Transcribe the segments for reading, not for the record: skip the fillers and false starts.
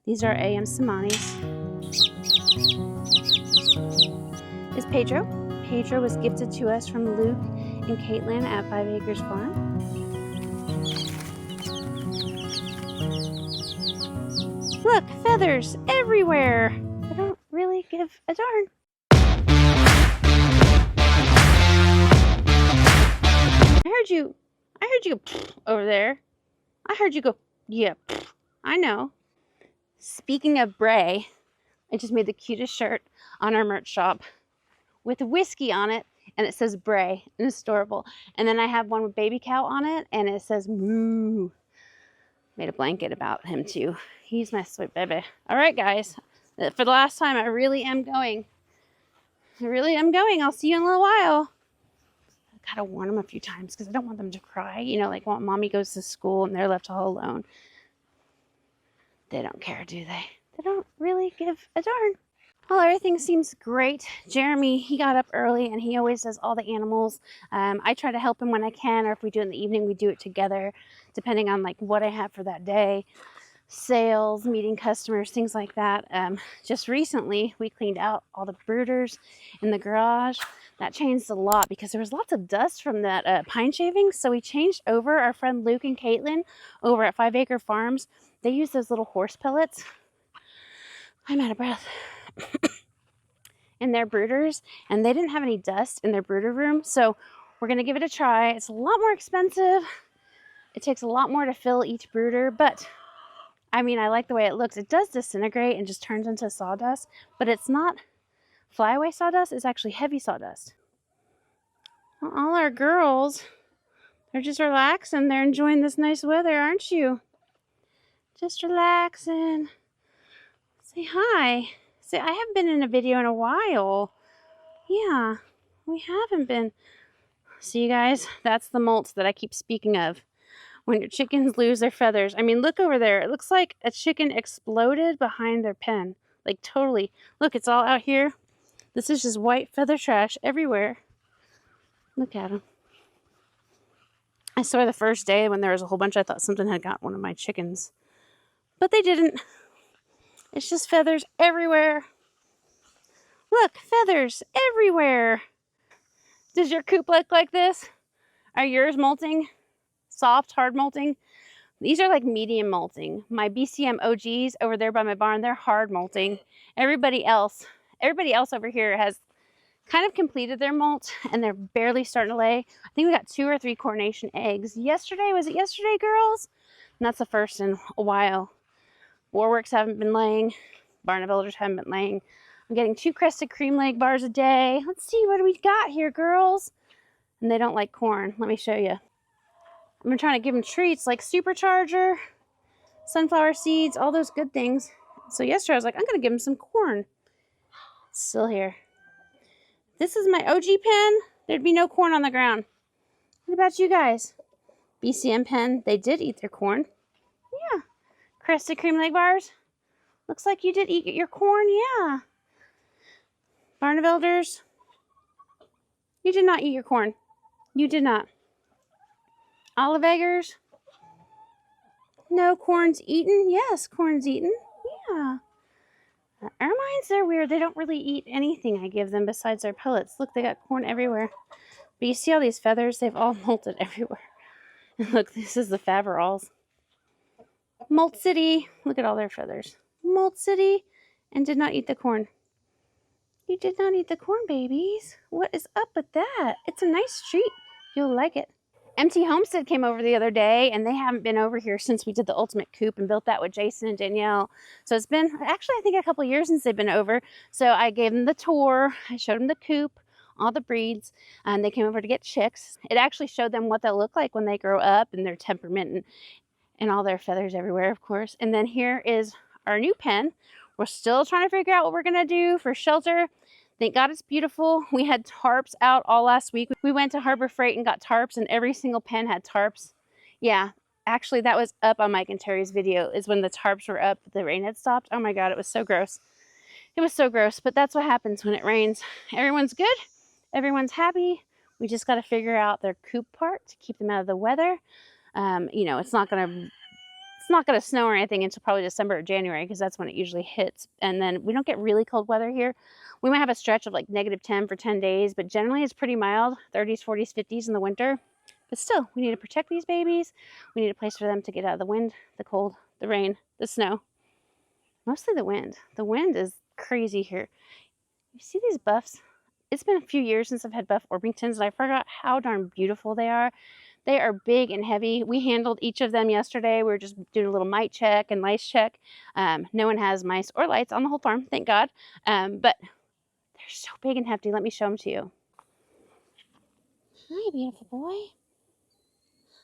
These are Ayam Cemanis. Is Pedro. Pedro was gifted to us from Luke and Caitlin at 5 Acres Farm. Look, feathers everywhere. I don't really give a darn. I heard you over there. I heard you go, yeah, I know. Speaking of Bray, I just made the cutest shirt on our merch shop with whiskey on it, and it says Bray, and it's adorable. And then I have one with baby cow on it, and it says moo. Made a blanket about him too. He's my sweet baby. All right, guys, for the last time, I really am going. I'll see you in a little while. I gotta warn them a few times because I don't want them to cry. You know, like when mommy goes to school and they're left all alone. They don't care, do they? They don't really give a darn. Well, everything seems great. Jeremy, he got up early and he always does all the animals. I try to help him when I can, or if we do it in the evening, we do it together, depending on like what I have for that day. Sales, meeting customers, things like that. Just recently, we cleaned out all the brooders in the garage. That changed a lot because there was lots of dust from that pine shavings. So we changed over. Our friend Luke and Caitlin over at 5 Acre Farms, they use those little horse pellets. I'm out of breath. In their brooders, and they didn't have any dust in their brooder room. So we're going to give it a try. It's a lot more expensive. It takes a lot more to fill each brooder, but I mean, I like the way it looks. It does disintegrate and just turns into sawdust, but it's not flyaway sawdust. It's actually heavy sawdust. Well, all our girls, they're just relaxing. They're enjoying this nice weather, aren't you? Just relaxing. Say hi. Say, I haven't been in a video in a while. Yeah, we haven't been. See, you guys, that's the molt that I keep speaking of. When your chickens lose their feathers. I mean, look over there. It looks like a chicken exploded behind their pen. Like, totally. Look, it's all out here. This is just white feather trash everywhere. Look at them. I saw the first day when there was a whole bunch. I thought something had got one of my chickens. But they didn't. It's just feathers everywhere. Look, feathers everywhere. Does your coop look like this? Are yours molting? Soft, hard molting? These are like medium molting. My BCM OGs over there by my barn, they're hard molting. Everybody else over here has kind of completed their molt and they're barely starting to lay. I think we got 2 or 3 coronation eggs. Yesterday, was it yesterday, girls? And that's the first in a while. Warworks haven't been laying. Barn builders haven't been laying. I'm getting 2 crested cream leg bars a day. Let's see, what do we got here, girls? And they don't like corn. Let me show you. I'm trying to give them treats like supercharger, sunflower seeds, all those good things. So yesterday I was like, I'm going to give them some corn. It's still here. This is my OG pen. There'd be no corn on the ground. What about you guys? BCM pen, they did eat their corn. Yeah. Crested cream leg bars. Looks like you did eat your corn. Yeah. Barnevelders. You did not eat your corn. You did not. Olive eggers. No, corn's eaten. Yes, corn's eaten. Yeah. Ermines, they're weird. They don't really eat anything I give them besides their pellets. Look, they got corn everywhere. But you see all these feathers? They've all molted everywhere. And look, this is the Faveralls. Molt City. Look at all their feathers. Molt City. And did not eat the corn. You did not eat the corn, babies. What is up with that? It's a nice treat. You'll like it. MT Homestead came over the other day, and they haven't been over here since we did the ultimate coop and built that with Jason and Danielle. So it's been, actually, I think a couple of years since they've been over. So I gave them the tour. I showed them the coop, all the breeds, and they came over to get chicks. It actually showed them what they'll look like when they grow up and their temperament and all their feathers everywhere, of course. And then here is our new pen. We're still trying to figure out what we're going to do for shelter. Thank God it's beautiful. We had tarps out all last week. We went to Harbor Freight and got tarps, and every single pen had tarps. Yeah, actually that was up on Mike and Terry's video, is when the tarps were up, the rain had stopped. Oh my God, it was so gross. It was so gross, but that's what happens when it rains. Everyone's good. Everyone's happy. We just got to figure out their coop part to keep them out of the weather. You know, it's not not going to snow or anything until probably December or January because that's when it usually hits. And then we don't get really cold weather here. We might have a stretch of like -10 for 10 days, but generally it's pretty mild, 30s, 40s, 50s in the winter. But still, we need to protect these babies. We need a place for them to get out of the wind, the cold, the rain, the snow. Mostly the wind. The wind is crazy here. You see these buffs? It's been a few years since I've had buff Orpingtons, and I forgot how darn beautiful they are. They are big and heavy. We handled each of them yesterday. We were just doing a little mite check and lice check. No one has mice or lice on the whole farm, thank God. But they're so big and hefty. Let me show them to you. Hi, beautiful boy.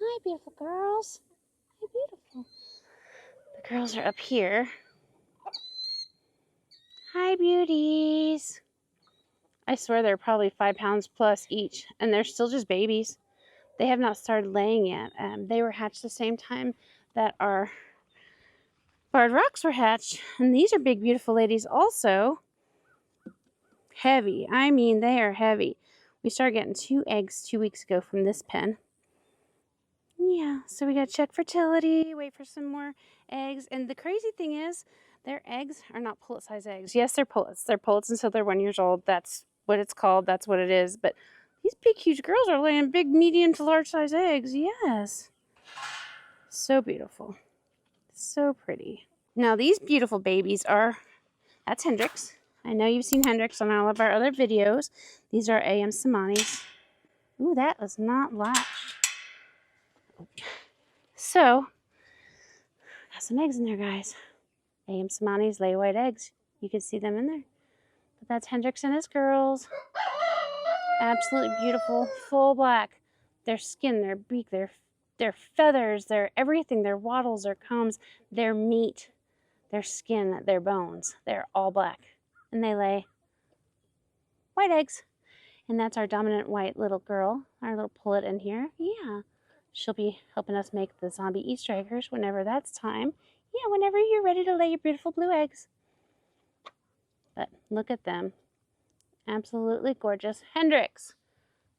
Hi, beautiful girls. Hi, beautiful. The girls are up here. Hi, beauties. I swear they're probably 5 pounds plus each, and they're still just babies. They have not started laying yet. They were hatched the same time that our barred rocks were hatched. And these are big, beautiful ladies also. Heavy. I mean, they are heavy. We started getting 2 eggs 2 weeks ago from this pen. Yeah, so we got to check fertility, wait for some more eggs. And the crazy thing is, their eggs are not pullet-size eggs. Yes, they're pullets. They're pullets until they're 1 year old. That's what it's called. That's what it is. But these big, huge girls are laying big, medium to large-size eggs. Yes. So beautiful. So pretty. Now, these beautiful babies are, that's Hendrix. I know you've seen Hendrix on all of our other videos. These are Ayam Cemanis. Ooh, that was not latched. So, got some eggs in there, guys. Ayam Cemanis lay white eggs. You can see them in there. But that's Hendrix and his girls. Absolutely beautiful, full black. Their skin, their beak, their feathers, their everything, their wattles, their combs, their meat, their skin, their bones. They're all black. And they lay white eggs. And that's our dominant white little girl, our little pullet in here. Yeah. She'll be helping us make the zombie Easter eggers whenever that's time. Yeah, whenever you're ready to lay your beautiful blue eggs. But look at them. Absolutely gorgeous. Hendrix,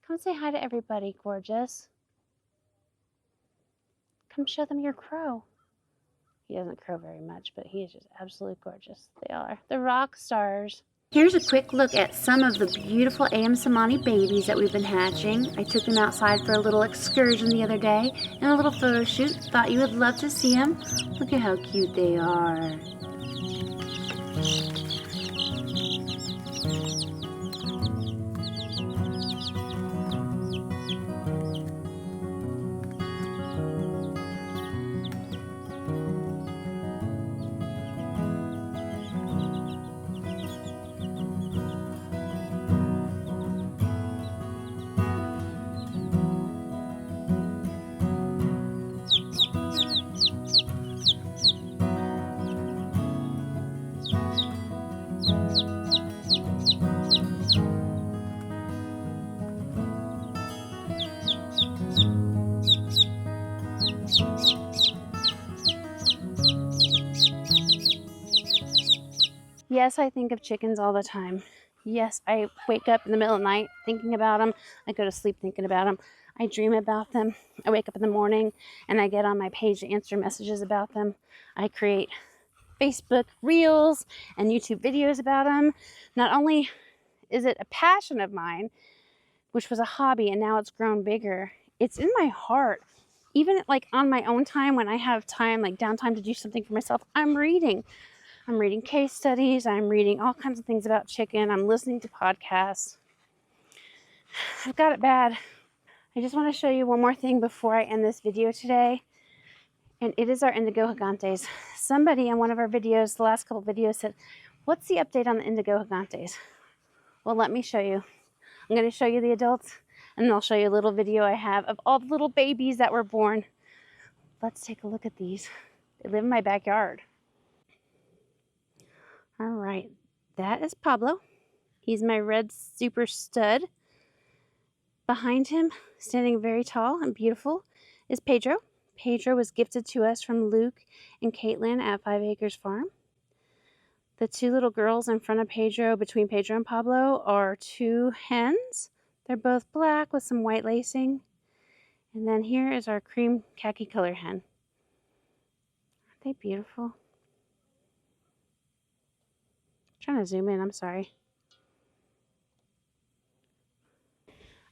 come say hi to everybody, gorgeous. Come show them your crow. He doesn't crow very much, but he is just absolutely gorgeous. They are the rock stars. Here's a quick look at some of the beautiful Ayam Cemani babies that we've been hatching. I took them outside for a little excursion the other day and a little photo shoot. Thought you would love to see them. Look at how cute they are. Yes, I think of chickens all the time. Yes, I wake up in the middle of the night thinking about them. I go to sleep thinking about them. I dream about them. I wake up in the morning and I get on my page to answer messages about them. I create Facebook Reels and YouTube videos about them. Not only is it a passion of mine, which was a hobby and now it's grown bigger, it's in my heart. Even like on my own time, when I have time, like downtime to do something for myself, I'm reading. I'm reading case studies. I'm reading all kinds of things about chicken. I'm listening to podcasts. I've got it bad. I just want to show you one more thing before I end this video today. And it is our Indio Gigantes. Somebody in one of our videos, the last couple videos, said, what's the update on the Indio Gigantes? Well, let me show you. I'm going to show you the adults, and then I'll show you a little video I have of all the little babies that were born. Let's take a look at these. They live in my backyard. All right, that is Pablo. He's my red super stud. Behind him, standing very tall and beautiful, is Pedro. Pedro was gifted to us from Luke and Caitlin at 5 Acres Farm. The 2 little girls in front of Pedro, between Pedro and Pablo, are 2 hens. They're both black with some white lacing. And then here is our cream khaki color hen. they beautiful? I'm trying to zoom in, I'm sorry.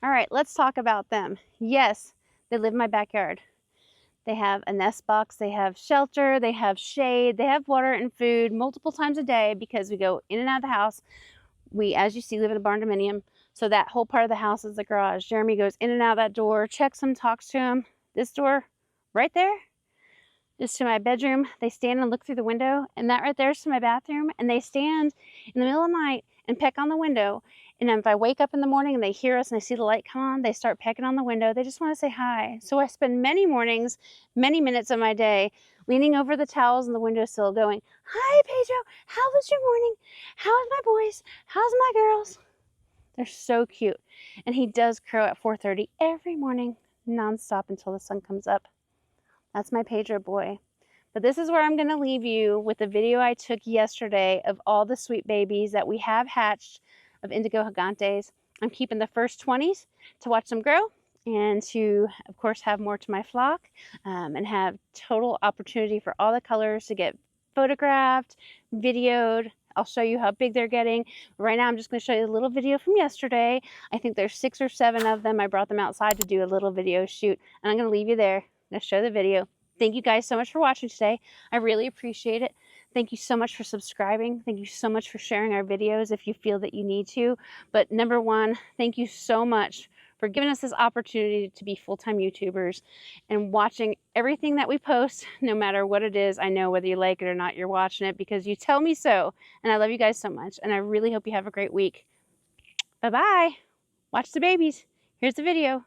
All right, let's talk about them. Yes, they live in my backyard. They have a nest box, they have shelter, they have shade, they have water and food multiple times a day because we go in and out of the house. We, as you see, live in a barn dominium. So that whole part of the house is the garage. Jeremy goes in and out of that door, checks them, talks to him. This door right there is to my bedroom. They stand and look through the window, and that right there is to my bathroom. And they stand in the middle of the night and peck on the window. And if I wake up in the morning and they hear us and they see the light come on, they start pecking on the window. They just want to say hi. So I spend many mornings, many minutes of my day leaning over the towels on the windowsill going, "Hi, Pedro. How was your morning? How's my boys? How's my girls?" They're so cute. And he does crow at 4:30 every morning, nonstop until the sun comes up. That's my Pedro boy. But this is where I'm going to leave you with the video I took yesterday of all the sweet babies that we have hatched of Indio Gigantes. I'm keeping the first 20s to watch them grow and to, of course, have more to my flock and have total opportunity for all the colors to get photographed, videoed. I'll show you how big they're getting. Right now, I'm just going to show you a little video from yesterday. I think there's 6 or 7 of them. I brought them outside to do a little video shoot, and I'm going to leave you there. I'm going to show the video. Thank you guys so much for watching today. I really appreciate it. Thank you so much for subscribing. Thank you so much for sharing our videos if you feel that you need to. But number one, thank you so much for giving us this opportunity to be full-time YouTubers and watching everything that we post, no matter what it is. I know whether you like it or not, you're watching it because you tell me so. And I love you guys so much. And I really hope you have a great week. Bye-bye. Watch the babies. Here's the video.